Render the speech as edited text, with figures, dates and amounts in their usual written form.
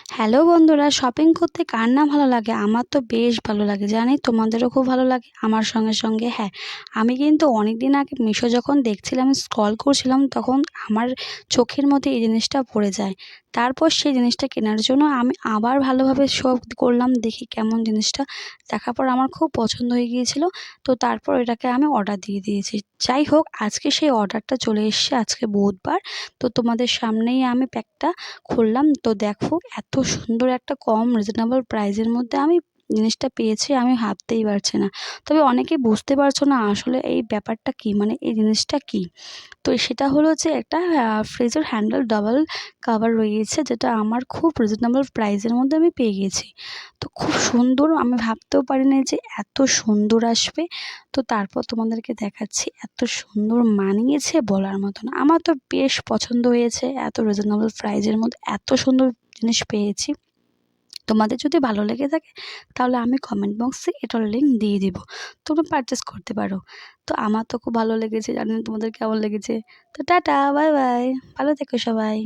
Hello বন্ধুরা, shopping করতে কার না ভালো লাগে? আমার তো বেশ ভালো লাগে, জানি তোমাদেরও খুব ভালো লাগে। আমার সঙ্গে সঙ্গে হ্যাঁ, আমি কিন্তু অনেক দিন আগে মিশো যখন দেখছিলাম, স্ক্রল করছিলাম, তখন আমার চোখের মধ্যে এই জিনিসটা পড়ে যায়। তারপর সেই জিনিসটা কেনার জন্য আমি আবার ভালোভাবে সব করলাম, দেখি কেমন জিনিসটা। দেখার পর আমার খুব পছন্দ হয়ে গিয়েছিল। তো তারপর এটাকে আমি অর্ডার দিয়ে দিয়েছি। যাই হোক, আজকে সেই অর্ডারটা চলে এসছে, আজকে বুধবার। তো তোমাদের সামনেই আমি প্যাকটা খুললাম। তো দেখো, এত সুন্দর একটা কম রিজনেবল প্রাইসের মধ্যে আমি জিনিসটা পেয়েছি, আমি ভাবতেই পারছি না। তবে অনেকে বুঝতে পারছো না আসলে এই ব্যাপারটা কী, মানে এই জিনিসটা কী। তো সেটা হলো যে একটা ফ্রিজের হ্যান্ডেল ডাবল কাভার রয়েছে, যেটা আমার খুব রিজনেবল প্রাইসের মধ্যে আমি পেয়ে গেছি। তো খুব সুন্দর, আমি ভাবতেও পারিনি যে এত সুন্দর আসবে। তো তারপর তোমাদেরকে দেখাচ্ছি, এত সুন্দর মানিয়েছে বলার মতো না। আমার তো বেশ পছন্দ হয়েছে, এত রিজনেবল প্রাইসের মধ্যে এত সুন্দর জিনিস পেয়েছি। তোমাদের যদি ভালো লেগে থাকে তাহলে আমি কমেন্ট বক্সে এটার লিঙ্ক দিয়ে দিব, তোমরা পারচেস করতে পারো। তো আমার তো খুব ভালো লেগেছে, জানি না তোমাদের কেমন লেগেছে। তো টাটা, বাই বাই, ভালো থেকো সবাই।